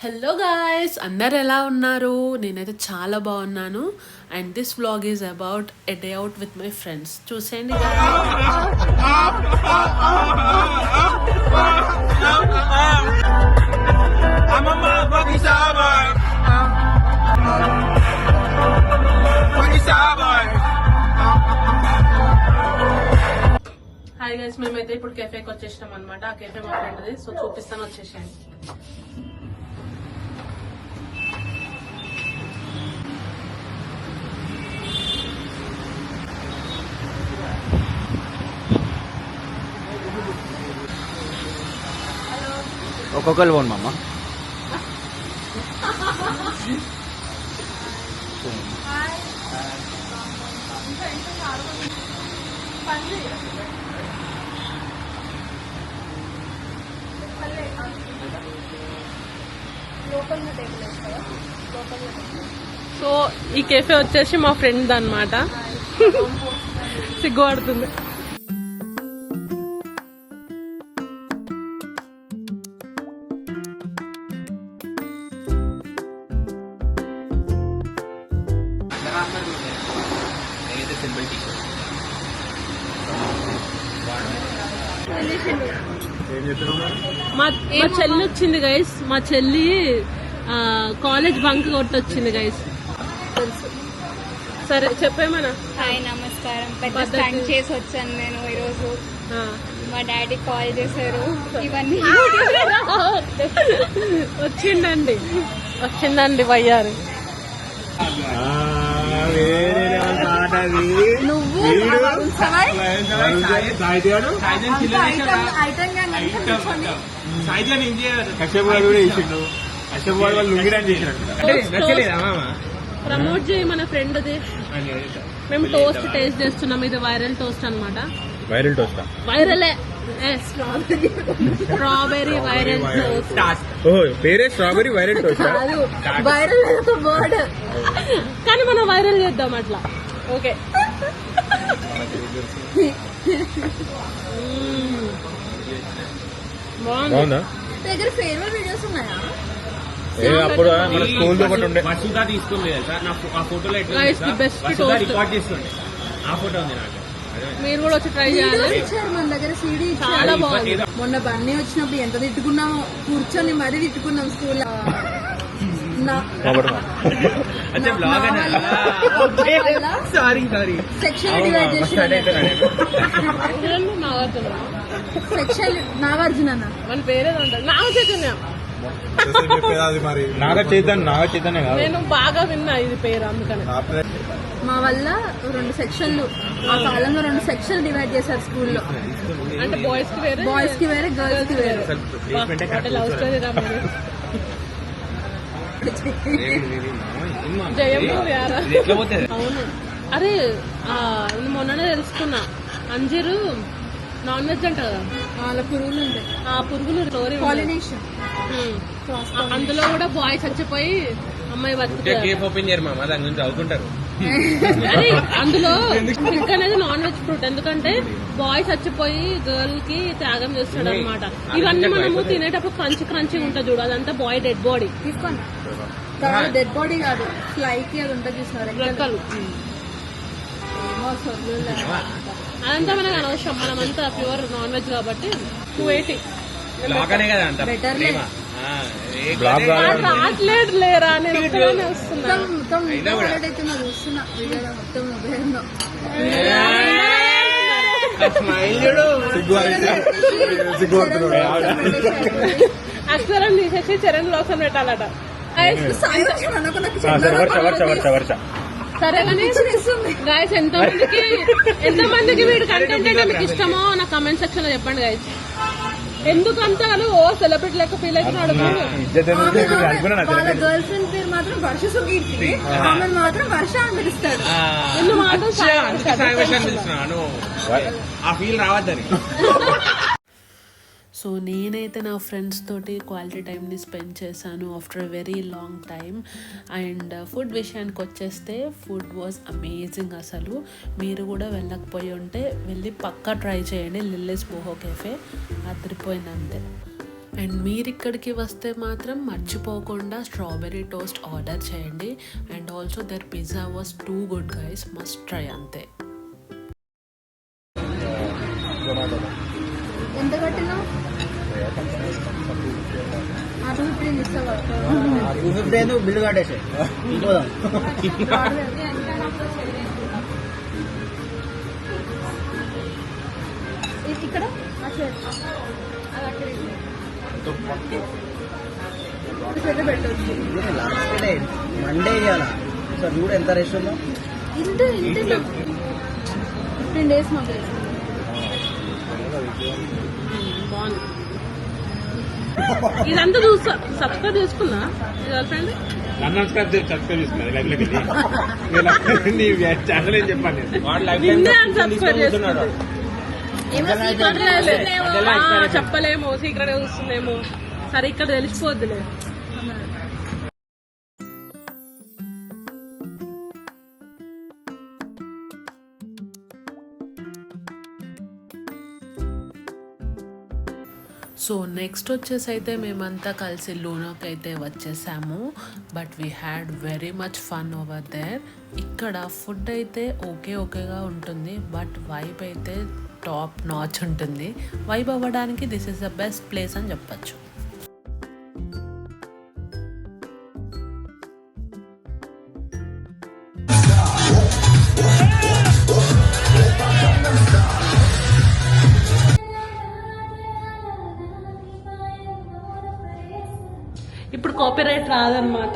Hello guys, అందరు ఎలా ఉన్నారు? నేనైతే చాలా బాగున్నాను. And this vlog is about a day out with my friends. చూసేయండి హాయ్ గైస్, మేమైతే ఇప్పుడు కెఫేకి వచ్చేసినాం అనమాట. ఆ కెఫే మా ఫ్రెండ్ది, సో చూపిస్తాను, వచ్చేసాను. ఒక్కొక్కరు పోను మామ. సో ఈ కెఫే వచ్చేసి మా ఫ్రెండ్ అన్నమాట. సిగ్గుపడుతుంది. మా చెల్లి వచ్చింది గైస్. మా చెల్లి కాలేజ్ బంక్ కొట్టొచ్చింది గైస్. సరే చెప్పేమన్నా. హాయ్, నమస్కారం. పెద్ద స్టంట్ చేసి వచ్చాను నేను ఈరోజు. మా డాడీ కాల్ చేశారు. ఇవన్నీ వచ్చిందండి వయ్యారు. నువ్వు ప్రమోట్ చేయి మన ఫ్రెండ్ది. మేము టోస్ట్ టేస్ట్ చేస్తున్నాం. ఇది వైరల్ టోస్ట్ అనమాట. వైరల్ టోస్ట్ వైరలే, స్ట్రాబెరీ వైరల్ టోస్ట్. పేరే strawberry viral toast. Viral word, కానీ మనం వైరల్ చేద్దాం అట్లా. ఓకే, బాగుందా? దగ్గర ఫేర్వెల్ వీడియోస్ ఉన్నాయా? అప్పుడు మన స్కూల్ తో పాటు ఉండే వసుదా తీసుకుంది కదా నా ఫోటోలో బెస్ట్ రికార్డ్ చేస్తుంది. ఆ ఫోటో ఉంది నాకు. మీరు కూడా వచ్చి ట్రై చేయాలి. ఇచ్చారు మన దగ్గర సీడీ. చాలా బాగుంది. మొన్న బన్నీ వచ్చినప్పుడు ఎంత తిట్టుకున్నామో, కూర్చొని మరీ తిట్టుకున్నాం స్కూల్లో. సారీ సెక్షన్ డివైడ్ చేసి సెక్షన్ నాగార్జున మన పేరేదో ఉంటుంది, నాగ చైతన్య. నాగ చైతన్య కాదు. నేను బాగా విన్నా ఇది పేరు, అందుకని. మా వల్ల 2 సెక్షన్లు, ఆ కాలంలో 2 సెక్షన్లు డివైడ్ చేశారు స్కూల్లో. అంటే బాయ్స్ కి వేరే, బాయ్స్ కి వేరే, గర్ల్స్ కి వేరే. లవ్ స్టోరీ రా మీరు. జయమూరి అవును. అరే మొన్ననే తెలుసుకున్నా, అంజీరు నాన్ వెజ్ అంట కదా. వాళ్ళ పురుగులు ఉంటాయి. ఆ పురుగులు స్టోరీ పాలినేషన్. అందులో కూడా బాయ్ చచ్చిపోయి అమ్మాయి బతుకుతుంది. ఓపెన్ చేయరు మామ, దాని గురించి చదువుకుంటారు. అరే అందులో ఫిగ్ అనేది నాన్ వెజ్ ఫ్రూట్. ఎందుకంటే బాయ్ చచ్చిపోయి గర్ల్ కి త్యాగం చేస్తాడు అనమాట. ఇవన్నీ మనము తినేటప్పుడు క్రంచి క్రంచి ఉంటుంది చూడు, అదంతా బాయ్ డెడ్ బాడీ. తీసుకోండి. డెడ్ బాడీ కాదు, ఫ్లైకి అది ఉంటుంది చూసినారు. రెక్కలు అదంతా మనకు అనవసరం. మనమంతా ప్యూర్ నాన్ వెజ్ కాబట్టి 280. రావట్లేదు లేరా, నేను ఒక్కదానే వస్తున్నా. అక్షరం తీసేసి చరణ్ లోసం పెట్టాలట. సరే కానీ గాయస్, ఎంతమందికి వీడి కంటెంట్ అంటే మీకు ఇష్టమో నా కమెంట్ సెక్షన్ లో చెప్పండి గాయస్. ఎందుకంతా ఓ సెలబ్రిటీ లెక్క ఫీల్ అవుతున్నాడు. వాళ్ళ గర్ల్ ఫ్రెండ్ పేరు మాత్రం వర్ష సుకీర్తి, ఆమె మాత్రం వర్ష అని పిలుస్తాడు. నిన్ను మాత్రం ఆ ఫీల్ రావద్దని. సో నేనైతే నా ఫ్రెండ్స్ తోటి క్వాలిటీ టైంని స్పెండ్ చేశాను after a very long time. And food విషయానికి వచ్చేస్తే ఫుడ్ వాజ్ అమేజింగ్. అసలు మీరు కూడా వెళ్ళకపోయి ఉంటే వెళ్ళి పక్కా ట్రై చేయండి. లిల్లీస్ బోహో కెఫే అదిరిపోయింది అంతే. అండ్ మీరు ఇక్కడికి వస్తే మాత్రం మర్చిపోకుండా స్ట్రాబెర్రీ టోస్ట్ ఆర్డర్ చేయండి. And also the pizza was too good guys, must try అంతే. ఎంత కట్టినావు? 250 ఇస్తావా? 250 బిల్లు కట్టేసి ఇక్కడ పెట్టచ్చు. లాస్ట్ డే మండే ఇవ్వాలా సార్ చూడు ఎంత రెస్ట్ ఉందో. ఇంత 15 days మాకు బాగుంది. ఇదంతా చూస్తా సబ్స్క్రైబ్ చేసుకున్నా గర్ల్ ఫ్రెండ్. నన్ను సబ్స్క్రైబ్ చేసుకున్నాను లైఫ్ నీ ఛానల్ ఏం చెప్పండి. వాడు లైఫ్ నిన్నే అన్సబ్స్క్రైబ్ చేసుకున్నాడు. చెప్పలేమో సీక్రెట్ చూస్తుందేమో. సరే ఇక్కడ తెలిసిపోద్దులే. సో నెక్స్ట్ వచ్చేసి అయితే మేమంతా కలిసి లూనోకి అయితే వచ్చేసాము. But we had very much fun over there. ఇక్కడ ఫుడ్ అయితే ఓకేగా ఉంటుంది, బట్ వైబ్ అయితే టాప్ నాచ్ ఉంటుంది. వైబ్ అవ్వడానికి this is the best place అని చెప్పచ్చు. ఇప్పుడు కాపీరైట్ రాదనమాట.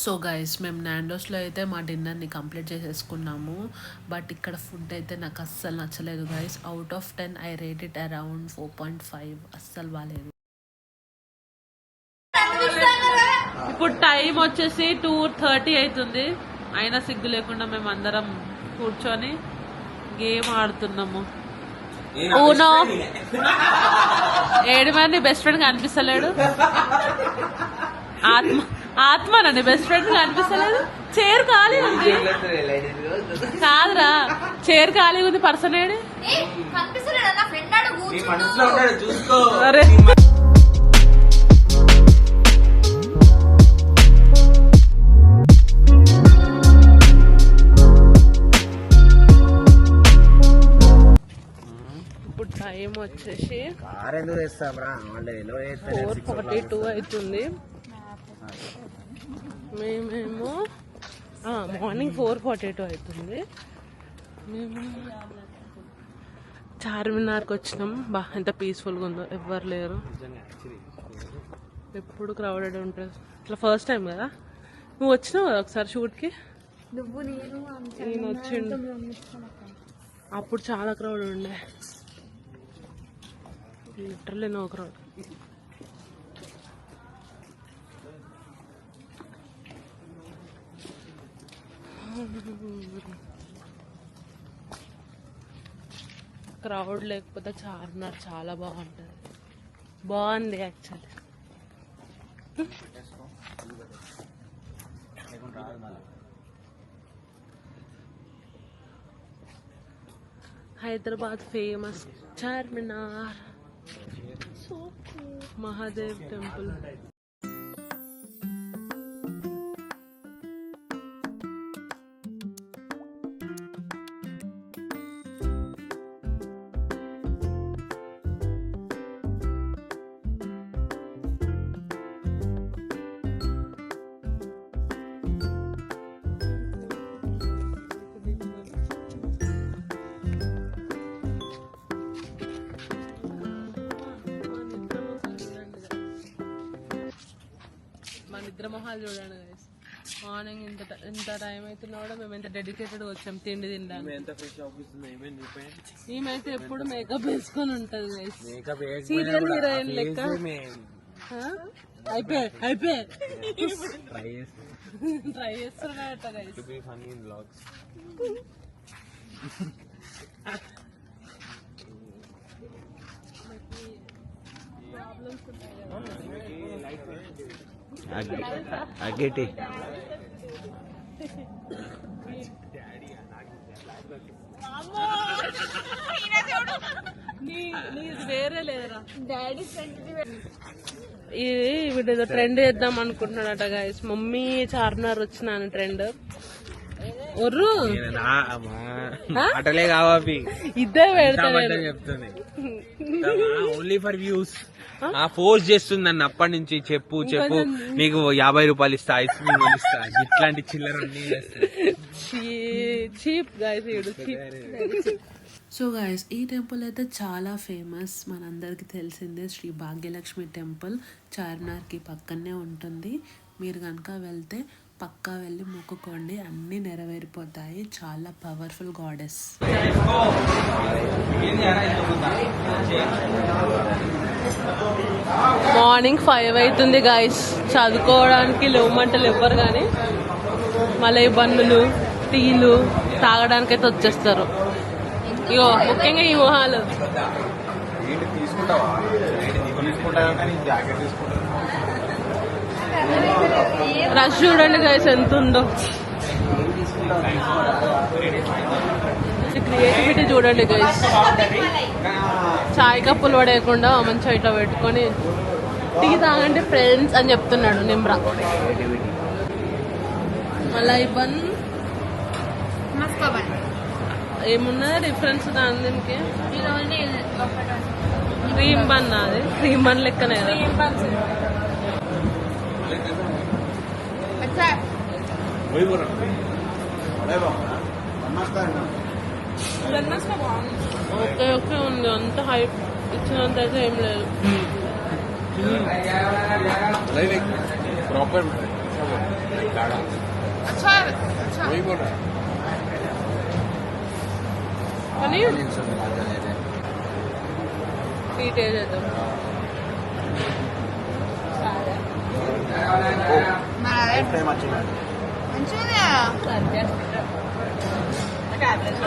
సో గైస్ మేము నాండోస్లో అయితే మా డిన్నర్ని కంప్లీట్ చేసేసుకున్నాము. బట్ ఇక్కడ ఫుడ్ అయితే నాకు అస్సలు నచ్చలేదు guys. Out of 10 I rate it around 4.5. అస్సలు బాగాలేదు. ఇప్పుడు టైం వచ్చేసి 2:30 అవుతుంది. అయినా సిగ్గు లేకుండా మేము అందరం కూర్చొని గేమ్ ఆడుతున్నాము. ఊనో ఏడుమంది బెస్ట్ ఫ్రెండ్ కనిపిస్తలేడు. ఆత్మనండి బెస్ట్ ఫ్రెండ్ కనిపిస్తలేదు. చైర్ ఖాళీ ఉంది కాదురా, చైర్ ఖాళీ ఉంది. పర్సన్ ఏడు అరే ఇప్పుడు టైం వచ్చేసి 4:42 అవుతుంది. మేమేమో మార్నింగ్ 4:42 అవుతుంది. మేము చార్మినార్కి వచ్చినాం. ఎంత పీస్ఫుల్గా ఉందో, ఎవ్వరు లేరు. ఎప్పుడు క్రౌడెడ్ ఉంటుంది. ఇట్లా ఫస్ట్ టైం కదా. నువ్వు వచ్చినావు కదా ఒకసారి షూట్కి. నేను వచ్చిండు అప్పుడు చాలా క్రౌడ్ ఉండే. Literally no crowd. క్రౌడ్ లేకపోతే చార్మినార్ చాలా బాగుంది actually. Hyderabad famous Charminar, Mahadev temple. నిద్ర మొహాలు చూడండి గైస్. మార్నింగ్ ఇంత టైం అవుతున్నా కూడా మేము ఎంత డెడికేటెడ్ వచ్చాం తిండి తినడానికి. ఈమెయితే ఎప్పుడు మేకప్ వేసుకొని ఉంటది గైస్, సీరియల్ హీరోయిన్ లెక్క. అయిపోయి ట్రై చేస్తున్నాడట గైస్. అగేటి నీది వేరే లేదురా. డాడీ ఫ్రెండ్ ఇది వీడేదో ట్రెండ్ చేద్దాం అనుకుంటున్నాడట గైస్. మమ్మీ చార్మినార్ వచ్చినాను ట్రెండ్. ఒర్రు అటలే కావాలి ఇద్దరు పెడతాడు. చెప్తుంది ఓన్లీ ఫర్ వ్యూస్. ఫోర్స్ చేస్తుంది నన్ను అప్పటి నుంచి. చెప్పు నీకు 50 రూపాయలు ఇస్తా, ఐస్ క్రీమ్ ఇస్తా, ఇట్లాంటి చిల్లర చీప్ గైస్. సో గైస్, ఈ టెంపుల్ అయితే చాలా ఫేమస్, మనందరికీ తెలిసిందే. శ్రీ భాగ్యలక్ష్మి టెంపుల్ చార్మినార్కి పక్కనే ఉంటుంది. మీరు కనుక వెళ్తే పక్కా వెళ్ళి మొక్కుకోండి, అన్నీ నెరవేరిపోతాయి. చాలా పవర్ఫుల్ గాడెస్. మార్నింగ్ 5 అవుతుంది గైస్. చదువుకోవడానికి లేవమంటలు ఎవ్వరు కానీ మళ్ళీ బన్నులు టీలు తాగడానికి అయితే వచ్చేస్తారు. ఇగో ముఖ్యంగా ఈ మొహాలు. రష్ చూడండి గైస్ ఎంత ఉందో. క్రియేటివిటీ చూడండి గైస్. చాయ్ కప్పులు పడేయకుండా మంచిగా ఇట్లా పెట్టుకొని టీ తాగండి ఫ్రెండ్స్ అని చెప్తున్నాడు నిమ్రా. మళ్ళా ఈ బన్ ఏమున్నా డిఫరెన్స్ దానికి. క్రీమ్ బన్, అది క్రీమ్ బన్ లెక్కనే కదా. ఓకే ఓకే ఉంది, అంత హైప్ ఇచ్చినంత అయితే ఏం లేదు. కానీ స్వీట్ చేద్దాం.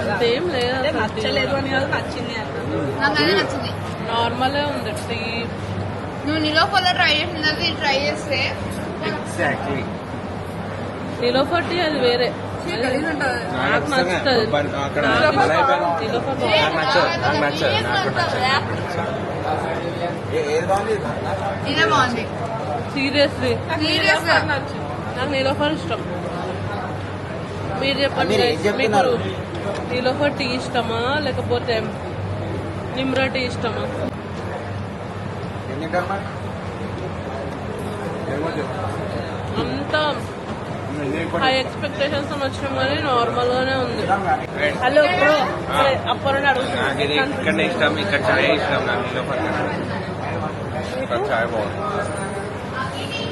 అంతేం లేదు, నచ్చలేదు అని కాదు, నచ్చింది నచ్చింది. నార్మలే ఉంది. టీ నువ్వు నిలోఫర్లో ట్రై చేస్తే నిలోఫర్ టీ అది వేరే, నాకు నచ్చుతుంది. సీరియస్లీ నాకు నిలోఫర్ ఇష్టం. మీరు చెప్పండి మీకు నిలోఫర్ టీ ఇష్టమా లేకపోతే నిమ్రా టీ ఇష్టమా? అంత హై ఎక్స్పెక్టేషన్స్ వచ్చినాం కానీ నార్మల్ గానే ఉంది. హలో బ్రో, అప్పుడు అడుగుతున్నాను. ఇక్కడ ఇష్టం, ఇక్కడ చాయ్ ఇష్టం. చాయ్ బాగుంది.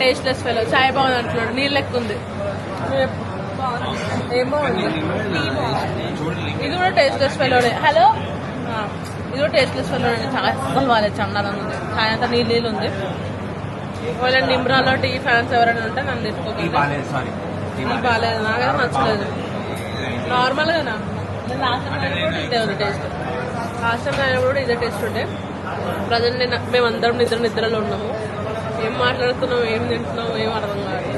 టేస్ట్లెస్ ఫెలో చాయ్ బాగుంది అంటున్నాడు. నీళ్ళు లెక్క ఉంది. ఏం బాగుంది? ఇది కూడా టేస్ట్లెస్ ఫెలోనే. హలో, ఇది కూడా టేస్ట్లెస్ ఫెలోనే. చాలా అసలు బాగాలేదు, చండాలంగా ఉంది. చాయ్ అంతా నీళ్ళు ఉంది. ఒకవేళ నిమ్రాలో టీ ఫ్యాన్స్ ఎవరైనా ఉంటే నన్ను తీసుకోవాలి. బాగాలేదు, నాకైతే నచ్చలేదు. నార్మల్ గా నేను లాస్ట్ టైం కూడా ఇదే ఉంది టేస్ట్. లాస్ట్ టైం అయినా కూడా ఇదే టేస్ట్ ఉండే. ప్రజెంట్ మేమందరం నిద్రలో ఉన్నాము. ఏం మాట్లాడుతున్నాం, ఏం తింటున్నాం, ఏం అర్థం కాదు.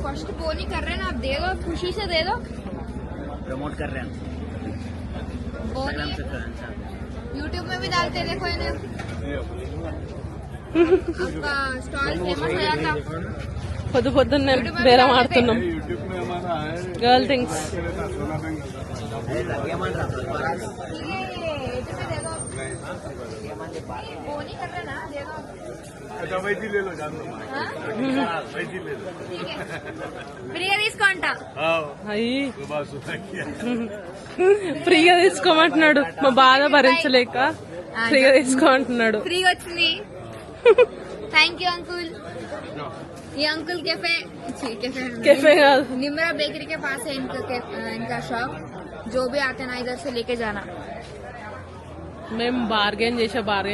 फर्स्ट वो नहीं कर रहे ना, आप दे दो, खुशी से दे दो. प्रमोट कर रहे हैं वो नहीं यूट्यूब में भी डालते, देखो इन्हें. आपका स्टॉल फेमस हो जाता. పొద్దున్నే బేరం ఆడుతున్నాం. Girl things. वो नहीं कर रहे ना, दे दो. अच्छा वैसी ले लो, जान लो, वैसी ले लो. ठीक है, फ्रीగా తీసుకుంటా. అయ్యి ఫ్రీగా తీసుకోమంటున్నాడు. మా బాధ భరించలేక ఫ్రీగా తీసుకోమంటున్నాడు. ఫ్రీగా వచ్చింది. Thank you uncle. ये अंकुल कैफे कैफे కాదు, निमरा बेकरी के पास है इनका शॉप. जो भी आते ना इधर से लेके जाना. మేము బార్గెన్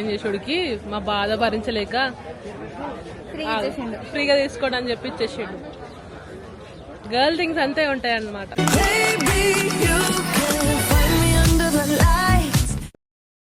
చేసుడికి మా బాధ భరించలేక ఫ్రీ ఫ్రీగా తీసుకోండి అని చెప్పి ఇచ్చేసాడు. గర్ల్ థింగ్స్ అంతే ఉంటాయి అన్నమాట. Baby, you can